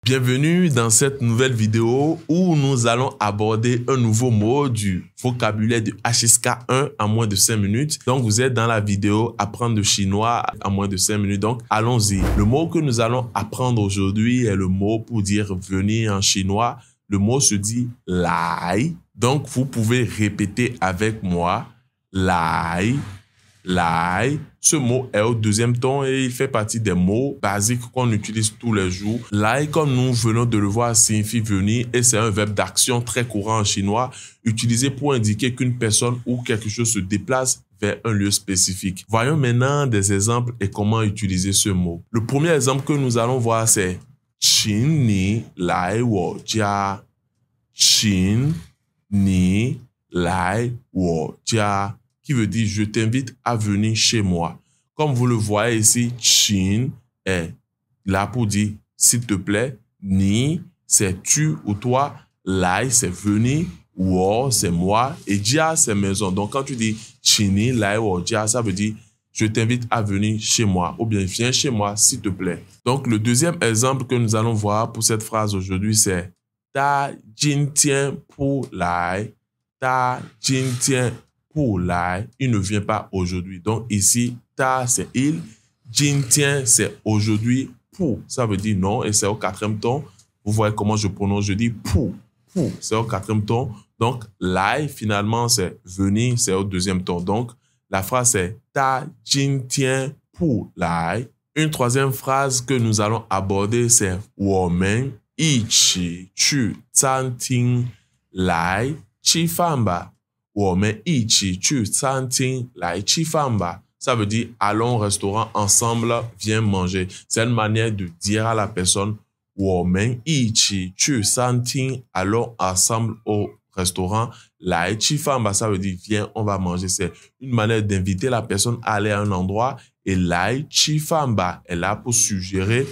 Bienvenue dans cette nouvelle vidéo où nous allons aborder un nouveau mot du vocabulaire de HSK1 en moins de 5 minutes. Donc, vous êtes dans la vidéo apprendre le chinois en moins de 5 minutes. Donc, allons-y. Le mot que nous allons apprendre aujourd'hui est le mot pour dire venir en chinois. Le mot se dit lai. Donc, vous pouvez répéter avec moi lai. Lai, ce mot est au deuxième ton et il fait partie des mots basiques qu'on utilise tous les jours. Lai, comme nous venons de le voir, signifie venir et c'est un verbe d'action très courant en chinois, utilisé pour indiquer qu'une personne ou quelque chose se déplace vers un lieu spécifique. Voyons maintenant des exemples et comment utiliser ce mot. Le premier exemple que nous allons voir, c'est Qin ni lai wo jia. Qin ni lai wo jia, qui veut dire « je t'invite à venir chez moi ». Comme vous le voyez ici, Qin est là pour dire « s'il te plaît ». Ni, c'est tu ou toi. Lai, c'est venir. Wo, c'est moi. Et jia, c'est maison. Donc, quand tu dis « Qin ni lai wo jia », ça veut dire « je t'invite à venir chez moi » ou bien « viens chez moi, s'il te plaît ». Donc, le deuxième exemple que nous allons voir pour cette phrase aujourd'hui, c'est « ta jin tian pour lai ». Ta jin tian pour lai, il ne vient pas aujourd'hui. Donc ici, ta c'est il, jin tian c'est aujourd'hui, pour, ça veut dire non et c'est au quatrième ton. Vous voyez comment je prononce, je dis pour, c'est au quatrième ton. Donc lai finalement c'est venir, c'est au deuxième ton. Donc la phrase c'est ta jin tian pour lai. Une troisième phrase que nous allons aborder c'est women yi qi qu zhan ting lai qi fan ba. Ça veut dire allons au restaurant ensemble, viens manger. C'est une manière de dire à la personne allons ensemble au restaurant. Ça veut dire viens, on va manger. C'est une manière d'inviter la personne à aller à un endroit. Et est là pour suggérer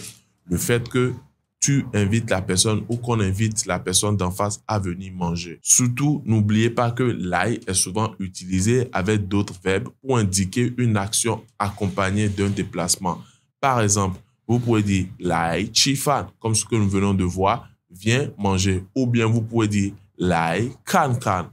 le fait que tu invites la personne ou qu'on invite la personne d'en face à venir manger. Surtout, n'oubliez pas que lai est souvent utilisé avec d'autres verbes pour indiquer une action accompagnée d'un déplacement. Par exemple, vous pouvez dire lai chi fan, comme ce que nous venons de voir, viens manger. Ou bien vous pouvez dire lai kan kan,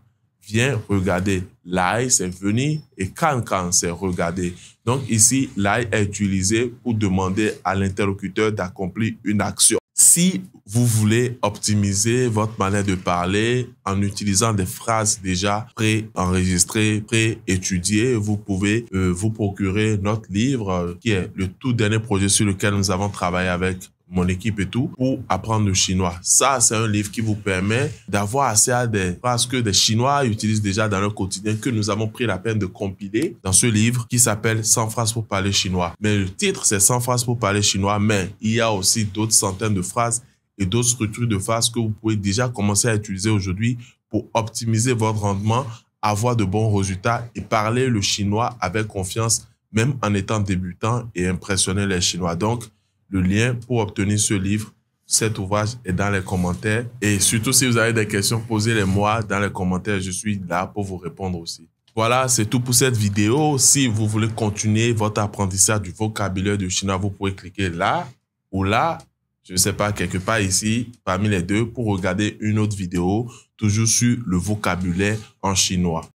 viens regarder. Lai c'est venir et kan kan c'est regarder. Donc ici, lai est utilisé pour demander à l'interlocuteur d'accomplir une action. Si vous voulez optimiser votre manière de parler en utilisant des phrases déjà pré-enregistrées, pré-étudiées, vous pouvez vous procurer notre livre qui est le tout dernier projet sur lequel nous avons travaillé avec mon équipe et tout, pour apprendre le chinois. Ça, c'est un livre qui vous permet d'avoir accès à des phrases que des Chinois utilisent déjà dans leur quotidien, que nous avons pris la peine de compiler dans ce livre qui s'appelle 100 phrases pour parler chinois. Mais le titre, c'est 100 phrases pour parler chinois, mais il y a aussi d'autres centaines de phrases et d'autres structures de phrases que vous pouvez déjà commencer à utiliser aujourd'hui pour optimiser votre rendement, avoir de bons résultats et parler le chinois avec confiance, même en étant débutant et impressionner les Chinois. Donc, le lien pour obtenir ce livre, cet ouvrage est dans les commentaires. Et surtout, si vous avez des questions, posez-les-moi dans les commentaires. Je suis là pour vous répondre aussi. Voilà, c'est tout pour cette vidéo. Si vous voulez continuer votre apprentissage du vocabulaire du chinois, vous pouvez cliquer là ou là, je ne sais pas, quelque part ici, parmi les deux, pour regarder une autre vidéo, toujours sur le vocabulaire en chinois.